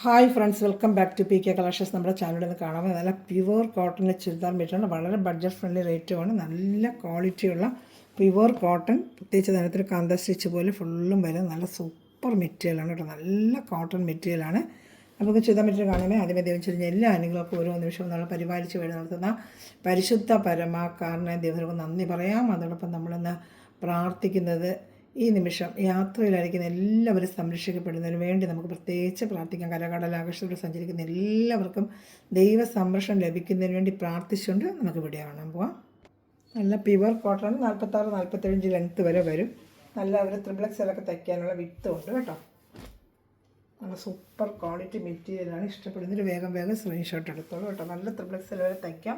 Hi friends, welcome back to P K collections. നമ്മുടെ ചാനലിൽ നിന്ന് കാണാൻ നല്ല പ്യുവർ കോട്ടണിൽ ചുരിദാർ മെറ്റീരിയലാണ്. വളരെ ബഡ്ജറ്റ് ഫ്രണ്ട്ലി റേറ്റുമാണ്. നല്ല ക്വാളിറ്റിയുള്ള പ്യുവർ കോട്ടൺ, പ്രത്യേകിച്ച് അതിനകത്തൊരു കാന്ത സ്റ്റിച്ച് പോലെ ഫുള്ളും വരുന്നത് നല്ല സൂപ്പർ മെറ്റീരിയലാണ് കേട്ടോ. നല്ല കോട്ടൺ മെറ്റീരിയലാണ്. നമുക്ക് ചുരിദാർ മെറ്റീരിയൽ കാണുമ്പോൾ ആദ്യമേ ദൈവം ചൊരിഞ്ഞ എല്ലാ അനുഗ്രഹമൊക്കെ ഓരോ നിമിഷവും നമ്മൾ പരിപാലിച്ച് വേണ്ടി നടത്തുന്ന പരിശുദ്ധ പരമാകാരനെ ദൈവത്തിനൊക്കെ നന്ദി പറയാം. അതോടൊപ്പം നമ്മളിന്ന് പ്രാർത്ഥിക്കുന്നത് ഈ നിമിഷം യാത്രയിലായിരിക്കുന്ന എല്ലാവരും സംരക്ഷിക്കപ്പെടുന്നതിന് വേണ്ടി നമുക്ക് പ്രത്യേകിച്ച് പ്രാർത്ഥിക്കാം. കരകടലാകാശത്തോടെ സഞ്ചരിക്കുന്ന എല്ലാവർക്കും ദൈവ സംരക്ഷണം ലഭിക്കുന്നതിന് വേണ്ടി പ്രാർത്ഥിച്ചുകൊണ്ട് നമുക്ക് വീഡിയോ കാണാൻ പോവാം. നല്ല പ്യുവർ കോട്ടൺ 46-47 ലെങ്ത്ത് വരെ വരും. നല്ല ഒരു ത്രിബ്ലക്സിലൊക്കെ തയ്ക്കാനുള്ള വിത്തും ഉണ്ട് കേട്ടോ. നല്ല സൂപ്പർ ക്വാളിറ്റി മെറ്റീരിയലാണ്. ഇഷ്ടപ്പെടുന്നൊരു വേഗം സ്ക്രീൻഷോട്ട് എടുത്തോളൂ കേട്ടോ. നല്ല ത്രിബ്ലക്സിൽ വരെ തയ്ക്കാം.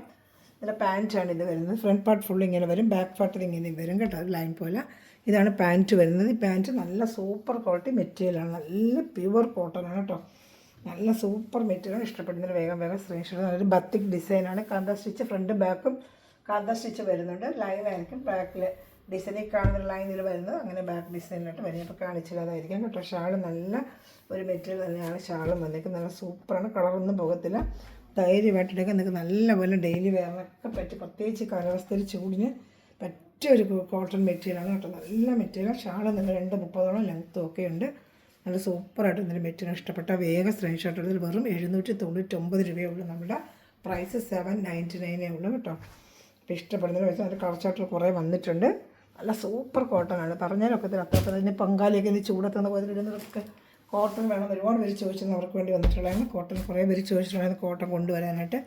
നല്ല പാൻറ്റാണ് ഇത് വരുന്നത്. ഫ്രണ്ട് പാർട്ട് ഫുൾ ഇങ്ങനെ വരും, ബാക്ക് പാർട്ടിൽ ഇങ്ങനെ വരും കേട്ടോ, ഒരു ലൈൻ പോലെ. ഇതാണ് പാൻറ്റ് വരുന്നത്. ഈ പാൻറ്റ് നല്ല സൂപ്പർ ക്വാളിറ്റി മെറ്റീരിയലാണ്. നല്ല പ്യുവർ കോട്ടനാണ് കേട്ടോ. നല്ല സൂപ്പർ മെറ്റീരിയലാണ്. ഇഷ്ടപ്പെടുന്നതിന് വേഗം സ്ക്രീൻഷോട്ട്. നല്ലൊരു ബത്തിക് ഡിസൈനാണ്. കാന്ത സ്റ്റിച്ച് ഫ്രണ്ട് ബാക്കും കാന്ത സ്റ്റിച്ച് വരുന്നുണ്ട്. ലൈനായിരിക്കും ബാക്കിൽ ഡിസൈനിൽ കാണുന്ന ലൈനിൽ വരുന്നത്. അങ്ങനെ ബാക്ക് ഡിസൈനിലോട്ട് വരും. അപ്പോൾ കാണിച്ചില്ലാതായിരിക്കും കേട്ടോ. ഷാൾ നല്ല ഒരു മെറ്റീരിയൽ തന്നെയാണ് ഷാളും വന്നേക്കുന്നത്. നല്ല സൂപ്പറാണ്. കളറൊന്നും പോകത്തില്ല. ധൈര്യമായിട്ടിടയ്ക്ക് നിങ്ങൾക്ക് നല്ലപോലെ ഡെയിലി വെയറിനൊക്കെ പറ്റി, പ്രത്യേകിച്ച് കാലാവസ്ഥയിൽ ചൂടിന് പറ്റിയൊരു കോട്ടൺ മെറ്റീരിയലാണ് കേട്ടോ. നല്ല മെറ്റീരിയൽ. ഷാൾ നല്ല 2.30 ലെങ്ത്തും ഒക്കെ ഉണ്ട്. നല്ല സൂപ്പറായിട്ട് ഇന്നലെ മെറ്റീരിയൽ ഇഷ്ടപ്പെട്ട വേഗം സ്ക്രീൻഷോട്ട് എടുത്തത്. വെറും 799 രൂപയുള്ളൂ. നമ്മുടെ പ്രൈസ് 799 ഉള്ളൂ കേട്ടോ. അപ്പോൾ ഇഷ്ടപ്പെടുന്നതിന് വെച്ചാൽ അതിൻ്റെ കളർ ചാർട്ടുകൾ കുറേ വന്നിട്ടുണ്ട്. നല്ല സൂപ്പർ കോട്ടനാണ്. പറഞ്ഞാലൊക്കെ അത്രയ്ക്ക് അതിന് പങ്കാളിയൊക്കെ ഇന്ന് ചൂടത്തുന്ന പോലെ ഇടുന്നതൊക്കെ കോട്ടൺ വേണം. ഒരുപാട് പേര് ചോദിച്ചിരുന്നു, അവർക്ക് വേണ്ടി വന്നിട്ടുള്ളതാണ് കോട്ടൺ. കുറേ പേര് ചോദിച്ചിട്ടുണ്ടായിരുന്നു കോട്ടൺ കൊണ്ടുവരാനായിട്ട്.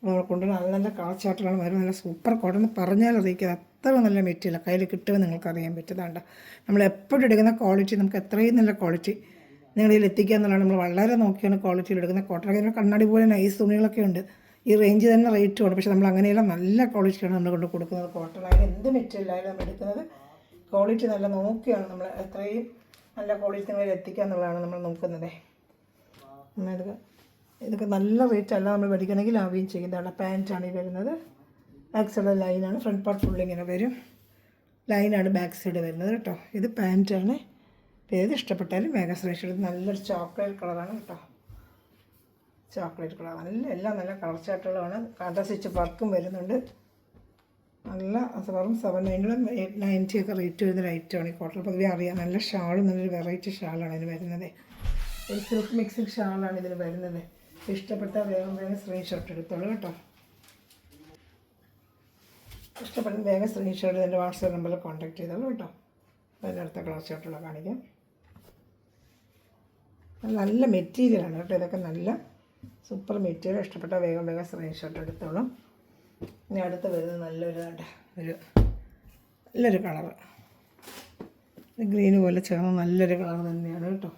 നമ്മൾ കൊണ്ടുവരാൻ നല്ല നല്ല കളർ ചാർട്ടുകളാണ് വരും. നല്ല സൂപ്പർ കോട്ടൺ എന്ന് പറഞ്ഞാൽ അറിയിക്കുക. അത്ര നല്ല മെറ്റീരിയൽ കയ്യിൽ കിട്ടുമെന്ന് നിങ്ങൾക്ക് അറിയാൻ പറ്റുന്നതാണ്. നമ്മൾ എപ്പോഴും എടുക്കുന്ന ക്വാളിറ്റി നമുക്ക് എത്രയും നല്ല ക്വാളിറ്റി നിങ്ങളിൽ എത്തിക്കുക എന്നുള്ളതാണ്. നമ്മൾ വളരെ നോക്കിയാണ് ക്വാളിറ്റിയിൽ എടുക്കുന്ന കോട്ടൺ. കണ്ണാടി പോലെ നൈസ് തുണികളൊക്കെ ഉണ്ട്. ഈ റേഞ്ച് തന്നെ റേറ്റുമാണ്. പക്ഷേ നമ്മൾ അങ്ങനെയല്ല, നല്ല ക്വാളിറ്റിയാണ് നമ്മൾ കൊണ്ട് കൊടുക്കുന്നത്. കോട്ടൺ ആയാലും എന്ത് മെറ്റീരിയൽ ആയാലും നമ്മൾ എടുക്കുന്നത് ക്വാളിറ്റി നല്ല നോക്കിയാണ്. നമ്മൾ എത്രയും നല്ല ക്വാളിറ്റി നിങ്ങളിൽ എത്തിക്കുക എന്നുള്ളതാണ് നമ്മൾ നോക്കുന്നത്. ഇതൊക്കെ നല്ല റേറ്റ് അല്ല നമ്മൾ മേടിക്കണമെങ്കിൽ ആവുകയും ചെയ്യുന്നതാണ്. പാൻറ്റാണ് ഈ വരുന്നത്. ബാക്ക് സൈഡ് ലൈനാണ്. ഫ്രണ്ട് പാർട്ട് ഫുൾ ഇങ്ങനെ വരും. ലൈനാണ് ബാക്ക് സൈഡ് വരുന്നത് കേട്ടോ. ഇത് പാൻറ്റാണ്. ഏത് ഇഷ്ടപ്പെട്ടാലും വേഗം ശ്രമിച്ചെടുത്ത്. നല്ലൊരു ചോക്ലേറ്റ് കളറാണ് കേട്ടോ. ചോക്ലേറ്റ് കളർ നല്ല എല്ലാം നല്ല കളർ ചാർട്ടുകളാണ്. കാന്ത സ്റ്റിച്ച് വർക്കും വരുന്നുണ്ട്. നല്ല വെറും 790 ഒക്കെ റേറ്റ് വരുന്നൊരു ഐറ്റമാണ് ഈ കോട്ടൺ. പൊതുവെ അറിയാം. നല്ല ഷാളും നല്ലൊരു വെറൈറ്റി ഷാളാണ് ഇതിന് വരുന്നത്. ഒരു സിൽക്ക് മിക്സിങ് ഷാളാണ് ഇതിന് വരുന്നത്. ഇഷ്ടപ്പെട്ട വേഗം സ്ക്രീൻഷോട്ട് എടുത്തോളൂ കേട്ടോ. ഇഷ്ടപ്പെടുന്ന വേഗം സ്ക്രീൻഷോട്ട് എൻ്റെ വാട്സാപ്പ് നമ്പറിൽ കോൺടാക്ട് ചെയ്തോളൂ കേട്ടോ. അതിൻ്റെ അടുത്ത കളർ ചാർട്ടുള്ള കാണിക്കാം. നല്ല മെറ്റീരിയലാണ് കേട്ടോ. ഇതൊക്കെ നല്ല സൂപ്പർ മെറ്റീരിയൽ. ഇഷ്ടപ്പെട്ട വേഗം സ്ക്രീൻഷോട്ട് എടുത്തോളൂ. ഇനി അടുത്ത് വരുന്നത് നല്ലൊരു കളറ്. ഗ്രീന് പോലെ ചേർന്ന് നല്ലൊരു കളർ തന്നെയാണ് കേട്ടോ.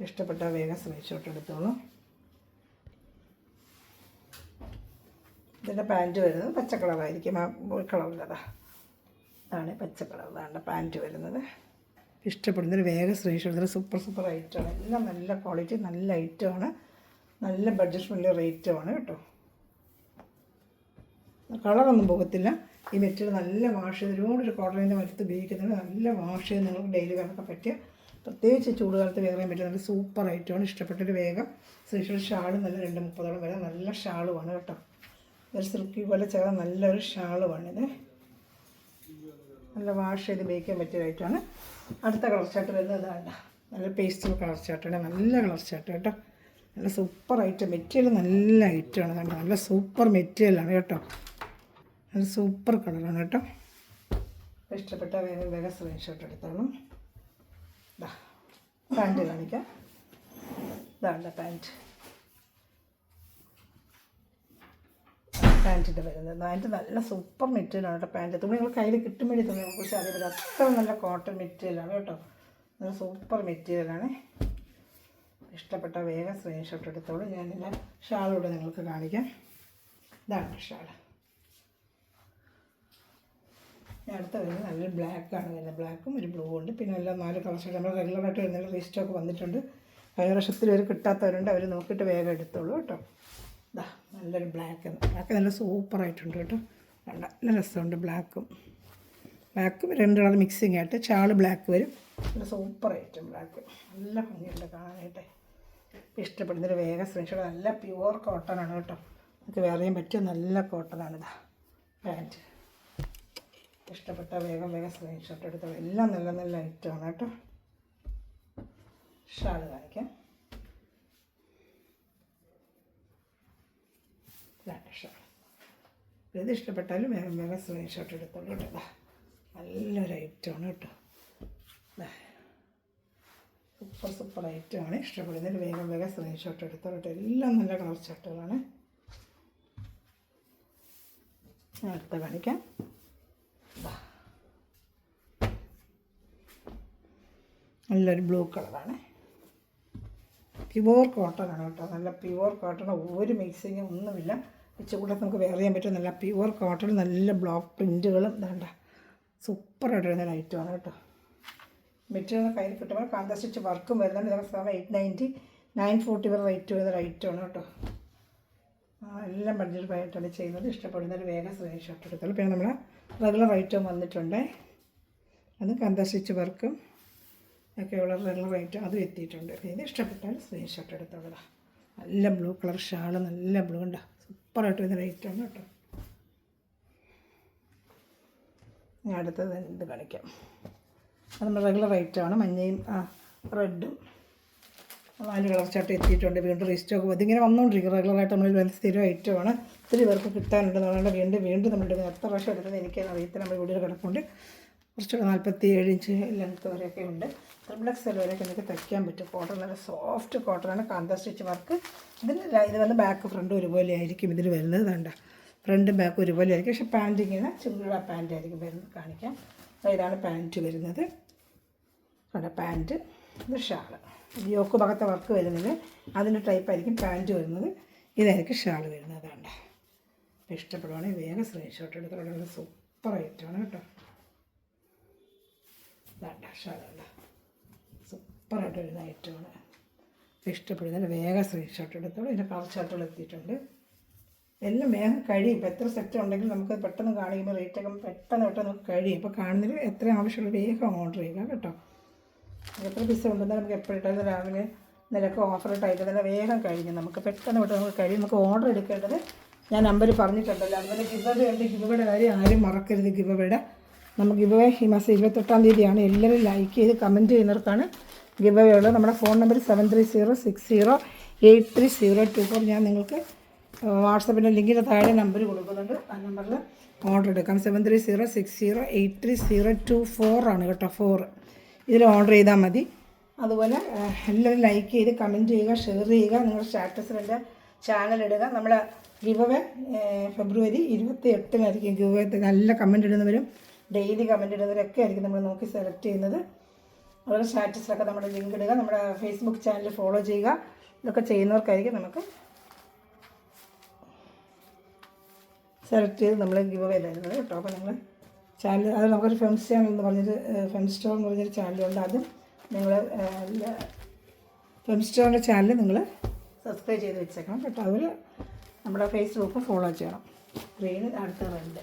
ഇഷ്ടപ്പെട്ട വേഗം സ്ക്രീൻഷോട്ട് എടുത്തോളൂ. ഇതിൻ്റെ പാൻറ്റ് വരുന്നത് പച്ച കളറായിരിക്കും. ആ കളറിലതാ അതാണ് പച്ച കളറിലാണ് പാൻറ്റ് വരുന്നത്. ഇഷ്ടപ്പെടുന്നൊരു വേഗം സ്ക്രീൻഷോട്ട് എടുത്തത്. സൂപ്പർ ഐറ്റമാണ്. എല്ലാം നല്ല ക്വാളിറ്റി, നല്ല ഐറ്റമാണ്. നല്ല ബഡ്ജറ്റ് ഫ്രണ്ട്ലി റേറ്റുമാണ് കേട്ടോ. കളറൊന്നും പോകത്തില്ല. ഈ മെറ്റീരിയൽ നല്ല വാഷ് ചെയ്ത് ഒരുപാടൊരു കോട്ടണിൻ്റെ മരത്ത് ഉപയോഗിക്കുന്നുണ്ട്. നല്ല വാഷ് ചെയ്ത് നിങ്ങൾക്ക് ഡെയിലി വെയറിനൊക്കെ പറ്റിയ, പ്രത്യേകിച്ച് ചൂടുകാലത്ത് വെയർ ചെയ്യാൻ പറ്റിയ നല്ല സൂപ്പർ ഐറ്റമാണ്. ഇഷ്ടപ്പെട്ടൊരു വേഗം സ്ക്രീൻഷോട്ട്. ഷാളും നല്ല 2.30 വരെ നല്ല ഷാളുമാണ് കേട്ടോ. ഒരു സിൽക്കി പോലെ ചേർന്ന നല്ലൊരു ഷാളുമാണിത്. നല്ല വാഷ് ചെയ്ത് ഉപയോഗിക്കാൻ പറ്റിയ ഐറ്റമാണ്. അടുത്ത കളർ ചാർട്ട് വരുന്നത് ഇതാണ്. നല്ല പേസ്റ്റൽ കളർ ചാർട്ടാണ്. നല്ല കളർ ചാർട്ട് കേട്ടോ. നല്ല സൂപ്പർ ഐറ്റം. മെറ്റീരിയൽ നല്ല ഐറ്റമാണ് കേട്ടോ. നല്ല സൂപ്പർ മെറ്റീരിയലാണ് കേട്ടോ. നല്ല സൂപ്പർ കളറാണ് കേട്ടോ. ഇഷ്ടപ്പെട്ട വേഗം സ്ക്രീൻഷോട്ട് എടുത്തോളൂ. പാൻറ്റ് കാണിക്കാം. ഇതാണ് പാൻറ്റിൻ്റെ വരുന്നത്. പാൻറ്റ് നല്ല സൂപ്പർ മെറ്റീരിയലാണ് കേട്ടോ. പാൻറ്റ് തുണി നിങ്ങൾ കയ്യിൽ കിട്ടും വേണ്ടി തുണിയെ കുറിച്ച് അറിയാൻ അത്ര നല്ല കോട്ടൺ മെറ്റീരിയലാണ് കേട്ടോ. നല്ല സൂപ്പർ മെറ്റീരിയലാണ്. ഇഷ്ടപ്പെട്ട വേഗം സ്ക്രീൻഷോട്ട് എടുത്തോളൂ. ഞാനില്ല ഷാളൂടെ നിങ്ങൾക്ക് കാണിക്കാം. ഇതാണ് ഷാൾ. അടുത്ത വരുന്നത് നല്ലൊരു ബ്ലാക്കാണ് വരുന്നത്. ബ്ലാക്കും ഒരു ബ്ലൂ ഉണ്ട്. പിന്നെ എല്ലാം 4 കളർ ഷെയ്ഡ് നമ്മൾ റെഗുലറായിട്ട് വരുന്ന റീസ്റ്റോക്ക് വന്നിട്ടുണ്ട്. കഴിഞ്ഞ വർഷത്തിൽ ഒരു കിട്ടാത്തവരുണ്ട്, അവർ നോക്കിയിട്ട് വേഗം എടുത്തോളൂ കേട്ടോ. നല്ലൊരു ബ്ലാക്ക് നല്ല സൂപ്പറായിട്ടുണ്ട് കേട്ടോ. നല്ല രസമുണ്ട്. ബ്ലാക്കും 2 കളർ മിക്സിങ് ആയിട്ട് ഷാൾ ബ്ലാക്ക് വരും. നല്ല സൂപ്പർ ഐറ്റം ബ്ലാക്ക്. നല്ല ഭംഗിയുണ്ട് കാണാനായിട്ട്. ഇഷ്ടപ്പെടുന്നൊരു വേഗം സ്ക്രീൻഷോട്ട്. നല്ല പ്യുവർ കോട്ടൺ ആണ് കേട്ടോ, നമുക്ക് വേറെയും പറ്റിയ നല്ല കോട്ടണാണിതാ പാൻറ്റ്. ഇഷ്ടപ്പെട്ട വേഗം സ്ക്രീൻഷോട്ട് എടുത്തോളൂ. എല്ലാം നല്ല നല്ല ഐറ്റമാണ് കേട്ടോ. ഷാള് കാണിക്കാം. ഷാൾ ഇത് ഇഷ്ടപ്പെട്ടാലും വേഗം സ്ക്രീൻഷോട്ട് എടുത്തോളൂ കേട്ടോ. നല്ലൊരു ഐറ്റമാണ് കേട്ടോ. സൂപ്പർ ഐറ്റമാണ്. ഇഷ്ടപ്പെടുന്നതിൽ വേഗം സ്ക്രീൻഷോട്ട് എടുത്തോളൂ കേട്ടോ. എല്ലാം നല്ല കളർ ചാർട്ടുകളാണ്. അടുത്ത കാണിക്കാം. നല്ലൊരു ബ്ലൂ കളറാണ്. പ്യുവർ കോട്ടൺ ആണ് കേട്ടോ, നല്ല പ്യുവർ കോട്ടൺ. ഒരു മിക്സിങ്ങും ഒന്നുമില്ല. വെച്ചുകൂടെ നമുക്ക് വെയർ ചെയ്യാൻ പറ്റും. നല്ല പ്യുവർ കോട്ടൺ, നല്ല ബ്ലോക്ക് പ്രിൻറ്റുകളും വേണ്ട സൂപ്പറായിട്ട് വരുന്ന ഐറ്റമാണ് കേട്ടോ. മെറ്റീരിയൽ കയ്യിൽ കിട്ടുമ്പോൾ കാന്ത സ്റ്റിച്ച് വർക്കും വരുന്നുണ്ട്. ഇതൊക്കെ 890 940 വരെ റേറ്റ് വരുന്ന ഐറ്റമാണ് കേട്ടോ. എല്ലാം ബഡ്ജറ്റായിട്ടാണ് ചെയ്യുന്നത്. ഇഷ്ടപ്പെടുന്നൊരു വേഗം സ്ക്രീൻഷോട്ട് എടുത്തോളൂ. പിന്നെ നമ്മൾ റെഗുലർ ഐറ്റം വന്നിട്ടുണ്ട്, അത് കാന്ത സ്റ്റിച്ച് വർക്കും ഒക്കെയുള്ള റെഗുലർ ഐറ്റം അതും എത്തിയിട്ടുണ്ട്. ഇത് ഇഷ്ടപ്പെട്ടാൽ സ്ക്രീൻഷോട്ട് എടുത്തോളൂ. നല്ല ബ്ലൂ കളർ ഷാള്, നല്ല ബ്ലൂ ഉണ്ട്, സൂപ്പറായിട്ട് വരുന്ന ഐറ്റമാണ് കേട്ടോ. ഞാൻ അടുത്തത് ഇത് കാണിക്കാം. അത് നമ്മൾ റെഗുലർ ഐറ്റമാണ്. മഞ്ഞയും റെഡും 4 കളർ ചാർട്ട് എത്തിയിട്ടുണ്ട്. വീണ്ടും റീസ്റ്റോക്ക് ഇതിങ്ങനെ വന്നുകൊണ്ടിരിക്കും. റെഗുലറായിട്ട് നമ്മൾ വരുന്ന സ്ഥിരം ഐറ്റമാണ്. ഒത്തിരി പേർക്ക് കിട്ടാനുണ്ടെന്ന് പറഞ്ഞാൽ വീണ്ടും നമ്മളുടെ എത്ര പ്രാവശ്യം എടുത്തത് എനിക്കറിയത്തില്ല. നമ്മൾ വീഡിയോ കിടപ്പുണ്ട്. കുറച്ചുകൂടെ 47 ഇഞ്ച് ലെങ്ത്ത് വരെയൊക്കെ ഉണ്ട്. XXL വരെയൊക്കെ നിങ്ങൾക്ക് തയ്ക്കാൻ പറ്റും. കോട്ടൺ നല്ല സോഫ്റ്റ് കോട്ടണാണ്. കാന്ത സ്റ്റിച്ച് വർക്ക്. ഇത് വന്ന് ബാക്ക് ഫ്രണ്ട് ഒരുപോലെ ആയിരിക്കും ഇതിൽ വരുന്നത്. വേണ്ട ഫ്രണ്ട് ബാക്ക് ഒരുപോലെ ആയിരിക്കും. പക്ഷേ പാൻറ്റ് ഇങ്ങനെ ചുരുള പാൻറ്റ് ആയിരിക്കും വരുന്നത്. കാണിക്കാം. ഇതാണ് പാൻറ്റ് വരുന്നത്. അവിടെ പാൻറ്റ്, ഇത് ഷാള്. യോക്ക് ഭാഗത്തെ വർക്ക് വരുന്നത് അതിൻ്റെ ടൈപ്പായിരിക്കും പാൻറ്റ് വരുന്നത്. ഇതായിരിക്കും ഷാള് വരുന്നത്. വേണ്ട ഇഷ്ടപ്പെടുവാണെങ്കിൽ വേഗം സ്ക്രീൻഷോട്ട് എടുത്തോളം. സൂപ്പർ ഐറ്റമാണ് കേട്ടോ. വേണ്ട ഷാളല്ല, സൂപ്പറായിട്ട് വരുന്ന ഐറ്റമാണ്. ഇഷ്ടപ്പെടുന്നതിന് വേഗം സ്ക്രീൻഷോട്ട് എടുത്തോളൂ. ഇതിൻ്റെ കളർ ചാർട്ടുകൾ എത്തിയിട്ടുണ്ട്. എല്ലാം വേഗം കഴിയും. ഇപ്പോൾ എത്ര സെറ്റ് ഉണ്ടെങ്കിലും നമുക്ക് പെട്ടെന്ന് കാണിക്കുമ്പോൾ റേറ്റൊക്കെ പെട്ടെന്ന് നമുക്ക് കഴിയും. ഇപ്പോൾ കാണുന്നതിൽ എത്ര ആവശ്യമുള്ള വേഗം ഓർഡർ ചെയ്യുക കേട്ടോ. എത്ര പീസ് ഉണ്ടെന്നാൽ നമുക്ക് എപ്പോഴിട്ടാലും രാവിലെ നിലക്ക് ഓഫർ ഇട്ടായിട്ട് തന്നെ വേഗം കഴിഞ്ഞു. നമുക്ക് പെട്ടെന്ന് നമുക്ക് കഴിയും. നമുക്ക് ഓർഡർ എടുക്കേണ്ടത് ഞാൻ നമ്പർ പറഞ്ഞിട്ടുണ്ടല്ലോ. അതുപോലെ ഗിവവേ ഉണ്ട്. ഗിവവേയുടെ കാര്യം ആരും മറക്കരുത്. ഗിവവേയുടെ നമുക്ക് ഗിവവേ ഈ മാസം 28-ാം തീയതിയാണ്. എല്ലാവരും ലൈക്ക് ചെയ്ത് കമൻറ്റ് ചെയ്യുന്നവർക്കാണ് ഗിവവേ ഉള്ളത്. നമ്മുടെ ഫോൺ നമ്പർ 7306083024. ഞാൻ നിങ്ങൾക്ക് വാട്സപ്പിൻ്റെ ലിങ്കിൻ്റെ താഴെ നമ്പർ കൊടുക്കുന്നുണ്ട്. ആ നമ്പറിൽ ഓർഡർ എടുക്കാം. 7306083024 ആണ് കേട്ടോ. 4 ഇതിൽ ഓർഡർ ചെയ്താൽ മതി. അതുപോലെ എല്ലാവരും ലൈക്ക് ചെയ്ത് കമൻറ്റ് ചെയ്യുക, ഷെയർ ചെയ്യുക, നിങ്ങളുടെ സ്റ്റാറ്റസിൽ എൻ്റെ ചാനൽ ഇടുക. നമ്മുടെ ഗിവവേ ഫെബ്രുവരി 28-നായിരിക്കും ഗിവവേ. നല്ല കമൻറ്റ് ഇടുന്നവരും ഡെയിലി കമൻറ്റ് ഇടുന്നവരൊക്കെ ആയിരിക്കും നമ്മൾ നോക്കി സെലക്ട് ചെയ്യുന്നത്. അതുപോലെ സ്റ്റാറ്റസിലൊക്കെ നമ്മുടെ ലിങ്ക് ഇടുക. നമ്മുടെ ഫേസ്ബുക്ക് ചാനൽ ഫോളോ ചെയ്യുക. ഇതൊക്കെ ചെയ്യുന്നവർക്കായിരിക്കും നമുക്ക് സെലക്ട് ചെയ്ത് നമ്മൾ ഗിവവേ തരുന്നത് കേട്ടോ. അപ്പോൾ നിങ്ങൾ ചാനൽ അത് നമുക്കൊരു ഫെംസ് ചാനൽ എന്ന് പറഞ്ഞൊരു ഫെം സ്റ്റോർ എന്ന് പറഞ്ഞൊരു ചാനലുണ്ട്. അതും നിങ്ങൾ ഫെം സ്റ്റോറിൻ്റെ ചാനൽ നിങ്ങൾ സബ്സ്ക്രൈബ് ചെയ്ത് വെച്ചേക്കണം കേട്ടോ. അതുപോലെ നമ്മുടെ ഫേസ്ബുക്കും ഫോളോ ചെയ്യണം. ഗ്രീൻ അടുത്ത റെഡ്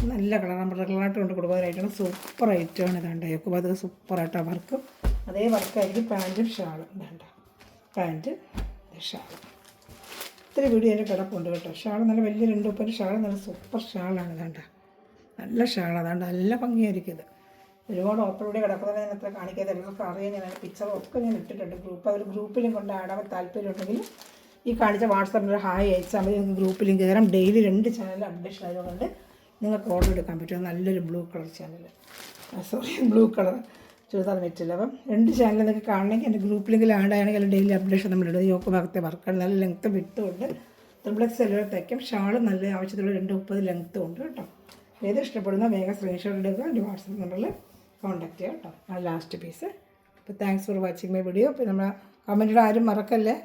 നല്ല കളർ നമ്മൾ റെഗുലറായിട്ട് കൊണ്ട് കൊടുക്കാനായിട്ടാണ്. സൂപ്പർ ഐറ്റമാണ്. ഇതാണ്ട് ഒക്കെ അത് സൂപ്പറായിട്ടാണ് വർക്കും. അതേ വർക്കായിരിക്കും പാൻറ്റും ഷാളും. വേണ്ട പാൻറ്റ് ഷാൾ ഒത്തിരി വീഡിയോ അതിൻ്റെ കിടപ്പുണ്ട് കേട്ടോ. ഷാൾ നല്ല വലിയ 2 ഷാൾ, നല്ല സൂപ്പർ ഷാളാണ്. വേണ്ട നല്ല ഷാൾ. അതാണ്ട് നല്ല ഭംഗിയായിരിക്കും. ഇത് ഒരുപാട് ഓപ്പറോടെ കിടക്കുന്നത് ഞാൻ അത്ര കാണിക്കാതെ എല്ലാവർക്കും അറിയാൻ ഞാൻ പിക്ചറൊക്കെ ഞാൻ ഇട്ടിട്ടുണ്ട്. ഗ്രൂപ്പിലും കൊണ്ട് ആടാൻ താല്പര്യമുണ്ടെങ്കിൽ ഈ കാണിച്ച വാട്സാപ്പിൽ ഹായ് അയച്ചാൽ മതി. നിങ്ങൾക്ക് ഗ്രൂപ്പിലും കയറാം. ഡെയിലി 2 ചാനൽ അപ്ഡേഷൻ ആയതുകൊണ്ട് നിങ്ങൾക്ക് ഓർഡർ എടുക്കാൻ പറ്റും. നല്ലൊരു blue colour channel, blue colour churidar material. അപ്പം 2 ചാനൽ നിങ്ങൾക്ക് കാണണമെങ്കിൽ എൻ്റെ ഗ്രൂപ്പിലെങ്കിലും ആടാണെങ്കിൽ ഡെയിലി അപ്ഡേഷൻ നമ്മളിടുന്നത്. യോക്ക് ഭാഗത്തെ വർക്കാണ്. നല്ല ലെങ്ത്ത് വിട്ടുകൊണ്ട് XXL തയ്ക്കും. ഷാളും നല്ല ആവശ്യത്തിലുള്ള 230 ലെങ്ത്തും ഉണ്ട് കേട്ടോ. ഏത് ഇഷ്ടപ്പെടുന്ന വേഗം സ്ക്രീൻഷോട്ട് എടുക്കുക. എൻ്റെ വാട്സപ്പ് നമ്പറിൽ കോൺടാക്റ്റ് ചെയ്യുക കേട്ടോ. ആ ലാസ്റ്റ് പീസ്. അപ്പോൾ thanks for watching my video. അപ്പോൾ നമ്മൾ കമൻറ്റിൽ ആരും മറക്കല്ലേ.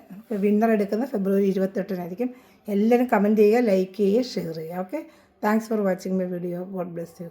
വിന്നർ എടുക്കുന്നത് ഫെബ്രുവരി 28-നായിരിക്കും. എല്ലാവരും കമൻറ്റ് ചെയ്യുക, ലൈക്ക് ചെയ്യുക, ഷെയർ ചെയ്യുക. Okay, thanks for watching my video. God bless you.